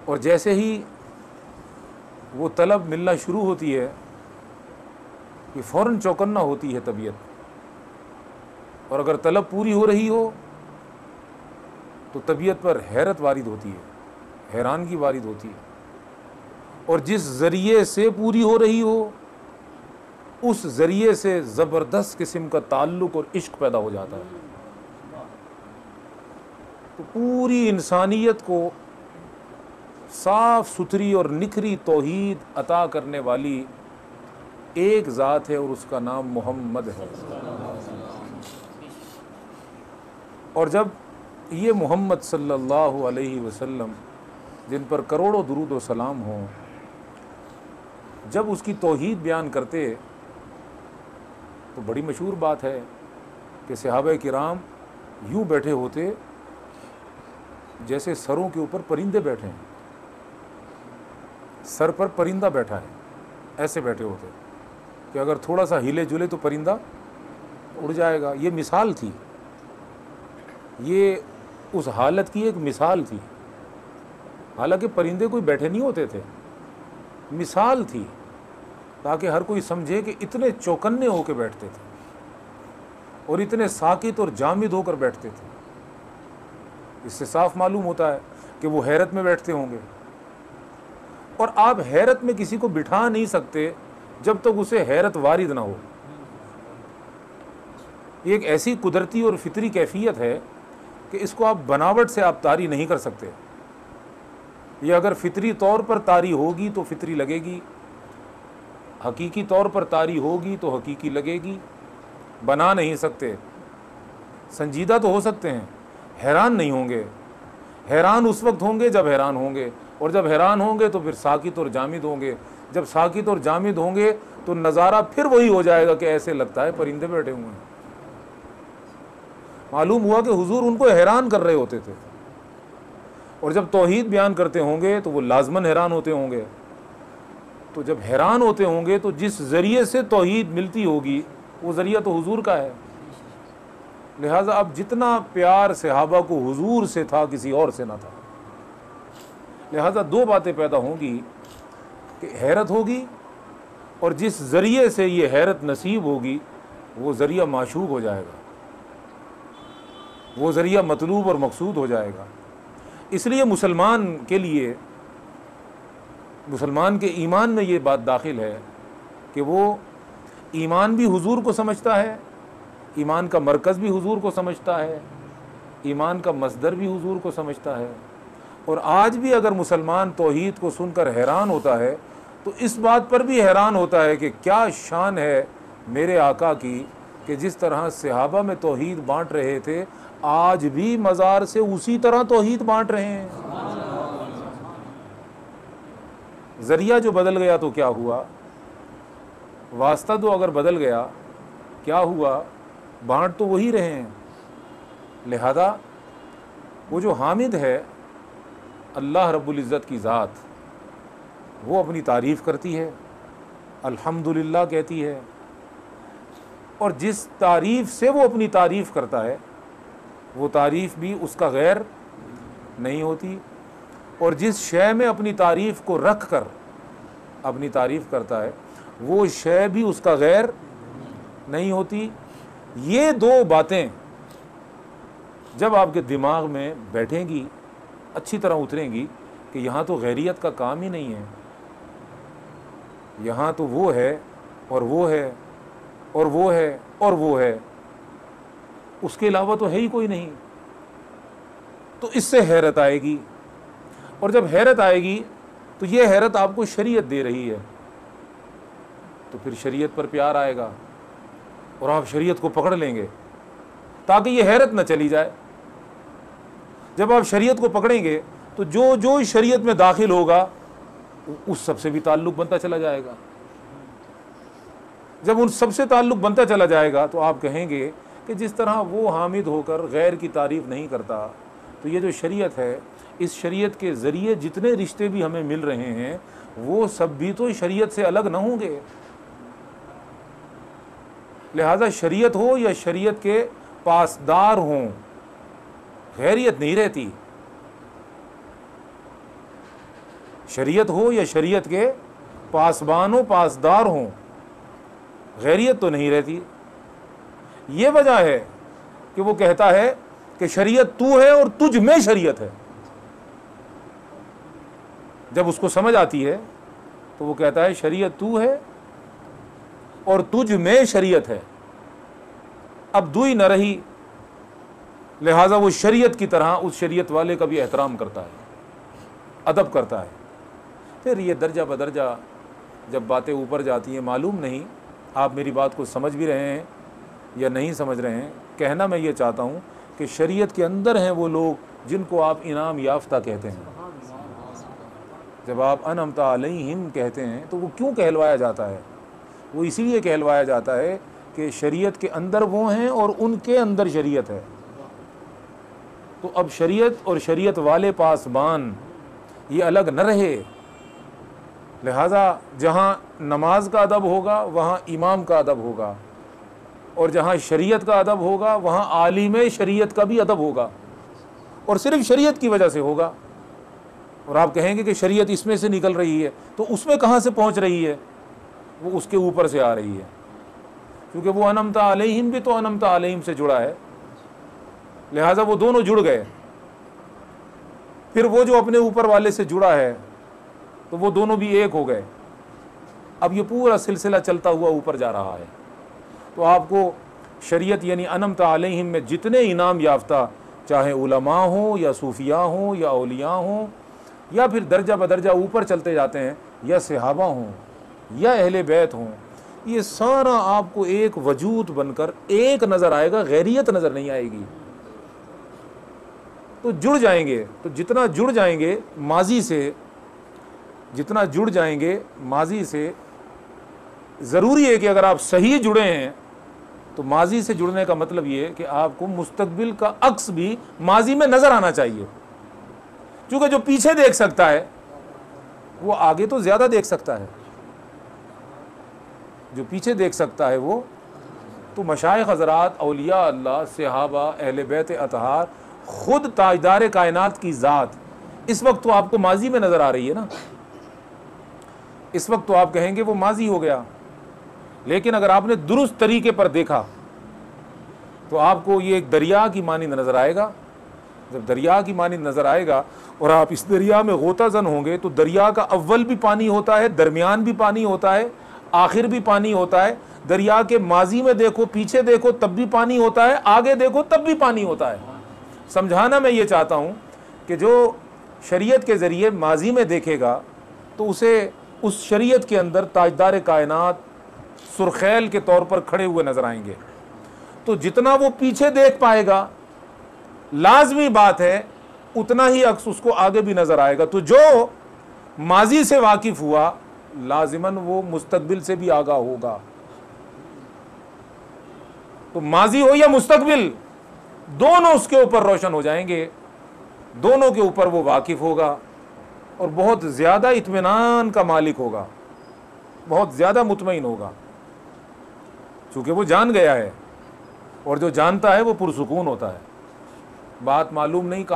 اور جیسے ہی وہ طلب ملنا شروع ہوتی ہے کہ فوراً چوکنا ہوتی ہے طبیعت، اور اگر طلب پوری ہو رہی ہو تو طبیعت پر حیرت وارد ہوتی ہے، حیرانگی وارد ہوتی ہے، اور جس ذریعے سے پوری ہو رہی ہو اس ذریعے سے زبردست قسم کا تعلق اور عشق پیدا ہو جاتا ہے۔ تو پوری انسانیت کو صاف ستھری اور نکھری توحید عطا کرنے والی ایک ذات ہے، اور اس کا نام محمد ہے۔ اور جب یہ محمد صلی اللہ علیہ وسلم جن پر کروڑوں درود و سلام ہوں، جب اس کی توحید بیان کرتے تو بڑی مشہور بات ہے کہ صحابہ کرام یوں بیٹھے ہوتے جیسے سروں کے اوپر پرندے بیٹھے ہیں، سر پر پرندہ بیٹھا ہے، ایسے بیٹھے ہوتے کہ اگر تھوڑا سا ہلے جلے تو پرندہ اڑ جائے گا۔ یہ مثال تھی، یہ اس حالت کی ایک مثال تھی، حالانکہ پرندے کوئی بیٹھے نہیں ہوتے تھے، مثال تھی تاکہ ہر کوئی سمجھے کہ اتنے چوکنے ہو کے بیٹھتے تھے اور اتنے ساکت اور جامد ہو کر بیٹھتے تھے۔ اس سے صاف معلوم ہوتا ہے کہ وہ حیرت میں بیٹھتے ہوں گے، اور آپ حیرت میں کسی کو بٹھا نہیں سکتے جب تک اسے حیرت وارد نہ ہو۔ یہ ایک ایسی قدرتی اور فطری کیفیت ہے کہ اس کو آپ بناوٹ سے آپ طاری نہیں کر سکتے۔ یہ اگر فطری طور پر طاری ہوگی تو فطری لگے گی، حقیقی طور پر طاری ہوگی تو حقیقی لگے گی، بنا نہیں سکتے۔ سنجیدہ تو ہو سکتے ہیں، حیران نہیں ہوں گے۔ حیران اس وقت ہوں گے جب حیران ہوں گے، اور جب حیران ہوں گے تو پھر ساکت اور جامد ہوں گے۔ جب ساکت اور جامد ہوں گے تو نظارہ پھر وہی ہو جائے گا کہ ایسے لگتا ہے پرندے بیٹھے ہوئے ہیں۔ معلوم ہوا کہ حضور ان کو حیران کر رہے ہوتے تھے، اور جب توحید بیان کرتے ہوں گے تو وہ لازماً حیران ہوتے ہوں گے۔ تو جب حیران ہوتے ہوں گے تو جس ذریعے سے توحید ملتی ہوگی وہ ذریعہ تو حضور کا ہے۔ لہٰذا اب جتنا پیار صحابہ کو حضور سے تھا کسی اور سے نہ تھا۔ لہٰذا دو باتیں پیدا ہوں گی کہ حیرت ہوگی، اور جس ذریعے سے یہ حیرت نصیب ہوگی وہ ذریعہ معشوق ہو جائے گا، وہ ذریعہ مطلوب اور مقصود ہو جائے گا۔ اس لیے مسلمان کے لیے، مسلمان کے ایمان میں یہ بات داخل ہے کہ وہ ایمان بھی حضور کو سمجھتا ہے، ایمان کا مرکز بھی حضور کو سمجھتا ہے، ایمان کا مصدر بھی حضور کو سمجھتا ہے۔ اور آج بھی اگر مسلمان توحید کو سن کر حیران ہوتا ہے تو اس بات پر بھی حیران ہوتا ہے کہ کیا شان ہے میرے آقا کی کہ جس طرح صحابہ میں توحید بانٹ رہے تھے آج بھی مزار سے اسی طرح توحید بانٹ رہے ہیں۔ ذریعہ جو بدل گیا تو کیا ہوا، واسطہ تو اگر بدل گیا کیا ہوا، بانٹ تو وہی رہے ہیں۔ لہذا وہ جو حامد ہے اللہ رب العزت کی ذات، وہ اپنی تعریف کرتی ہے، الحمدللہ کہتی ہے، اور جس تعریف سے وہ اپنی تعریف کرتا ہے وہ تعریف بھی اس کا غیر نہیں ہوتی، اور جس شے میں اپنی تعریف کو رکھ کر اپنی تعریف کرتا ہے وہ شے بھی اس کا غیر نہیں ہوتی۔ یہ دو باتیں جب آپ کے دماغ میں بیٹھیں گی، اچھی طرح اتریں گی کہ یہاں تو غیریت کا کام ہی نہیں ہے، یہاں تو وہ ہے اور وہ ہے اور وہ ہے اور وہ ہے، اس کے علاوہ تو ہے ہی کوئی نہیں۔ تو اس سے حیرت آئے گی، اور جب حیرت آئے گی تو یہ حیرت آپ کو شریعت دے رہی ہے، تو پھر شریعت پر پیار آئے گا اور آپ شریعت کو پکڑ لیں گے تاکہ یہ حیرت نہ چلی جائے۔ جب آپ شریعت کو پکڑیں گے تو جو شریعت میں داخل ہوگا اس سب سے بھی تعلق بنتا چلا جائے گا۔ جب ان سب سے تعلق بنتا چلا جائے گا تو آپ کہیں گے کہ جس طرح وہ حامد ہو کر غیر کی تعریف نہیں کرتا، تو یہ جو شریعت ہے اس شریعت کے ذریعے جتنے رشتے بھی ہمیں مل رہے ہیں وہ سب بھی تو شریعت سے الگ نہ ہوں گے۔ لہذا شریعت ہو یا شریعت کے پاسدار ہوں، غیریت نہیں رہتی۔ شریعت ہو یا شریعت کے پاسبان و پاسدار ہوں، غیریت تو نہیں رہتی۔ یہ وجہ ہے کہ وہ کہتا ہے کہ شریعت تو ہے اور تجھ میں شریعت ہے۔ جب اس کو سمجھ آتی ہے تو وہ کہتا ہے شریعت تو ہے اور تجھ میں شریعت ہے، اب دوئی نہ رہی، لہٰذا وہ شریعت کی طرح اس شریعت والے کا بھی احترام کرتا ہے، ادب کرتا ہے۔ پھر یہ درجہ بدرجہ جب باتیں اوپر جاتی ہیں، معلوم نہیں آپ میری بات کو سمجھ بھی رہے ہیں یا نہیں سمجھ رہے ہیں۔ کہنا میں یہ چاہتا ہوں کہ شریعت کے اندر ہیں وہ لوگ جن کو آپ انعام یافتہ کہتے ہیں۔ جب آپ انعمت علیہم کہتے ہیں تو وہ کیوں کہلوایا جاتا ہے؟ وہ اسی لیے کہلوایا جاتا ہے کہ شریعت کے اندر وہ ہیں اور ان کے اندر شریعت ہے۔ تو اب شریعت اور شریعت والے پاسبان یہ الگ نہ رہے، لہٰذا جہاں نماز کا ادب ہوگا وہاں امام کا ادب ہوگا، اور جہاں شریعت کا ادب ہوگا وہاں عالم شریعت کا بھی ادب ہوگا، اور صرف شریعت کی وجہ سے ہوگا۔ اور آپ کہیں گے کہ شریعت اس میں سے نکل رہی ہے، تو اس میں کہاں سے پہنچ رہی ہے؟ وہ اس کے اوپر سے آ رہی ہے، کیونکہ وہ انعمت علیہم بھی تو انعمت علیہم سے جڑا ہے، لہٰذا وہ دونوں جڑ گئے۔ پھر وہ جو اپنے اوپر والے سے جڑا ہے تو وہ دونوں بھی ایک ہو گئے۔ اب یہ پورا سلسلہ چلتا ہوا اوپر جا رہا ہے۔ تو آپ کو شریعت یعنی انعمت علیہم میں جتنے انعام یافتہ، چاہے علماء ہوں یا صوفیاء ہوں یا اولیاء ہوں، یا پھر درجہ بدرجہ اوپر چلتے جاتے ہیں، یا صحابہ ہوں یا اہل بیت ہوں، یہ سارا آپ کو ایک وجود بن کر ایک نظر آئے گا، غیریت نظر نہیں آئے گی۔ تو جڑ جائیں گے، تو جتنا جڑ جائیں گے ماضی سے، جتنا جڑ جائیں گے ماضی سے، ضروری ہے کہ اگر آپ صحیح جڑے ہیں تو ماضی سے جڑنے کا مطلب یہ ہے کہ آپ کو مستقبل کا عکس بھی ماضی میں نظر آنا چاہیے، کیونکہ جو پیچھے دیکھ سکتا ہے وہ آگے تو زیادہ دیکھ سکتا ہے، جو پیچھے دیکھ سکتا ہے وہ تو مشائخ حضرات، اولیاء اللہ، صحابہ، اہل بیت اطہار، خود تاجدار کائنات کی ذات اس وقت تو آپ کو ماضی میں نظر آ رہی ہے نا، اس وقت تو آپ کہیں گے وہ ماضی ہو گیا، لیکن اگر آپ نے درست طریقے پر دیکھا تو آپ کو یہ ایک دریا کی مانند نظر آئے گا۔ جب دریا کی مانند نظر آئے گا اور آپ اس دریا میں غوطہ زن ہوں گے تو دریا کا اول بھی پانی ہوتا ہے، درمیان بھی پانی ہوتا ہے، آخر بھی پانی ہوتا ہے۔ دریا کے ماضی میں دیکھو، پیچھے دیکھو تب بھی پانی ہوتا ہے، آگے دیکھو تب بھی پانی ہوتا ہے۔ سمجھانا میں یہ چاہتا ہوں کہ جو شریعت کے ذریعے ماضی میں دیکھے گا تو اسے اس شریعت کے اندر تاجدار کائنات سرخیل کے طور پر کھڑے ہوئے نظر آئیں گے۔ تو جتنا وہ پیچھے دیکھ پائے گا، لازمی بات ہے اتنا ہی عکس اس کو آگے بھی نظر آئے گا۔ تو جو ماضی سے واقف ہوا لازماً وہ مستقبل سے بھی آگاہ ہوگا۔ تو ماضی ہو یا مستقبل، دونوں اس کے اوپر روشن ہو جائیں گے، دونوں کے اوپر وہ واقف ہوگا اور بہت زیادہ اطمینان کا مالک ہوگا، بہت زیادہ مطمئن ہوگا، چونکہ وہ جان گیا ہے، اور جو جانتا ہے وہ پرسکون ہوتا ہے۔ بات معلوم نہیں کہاں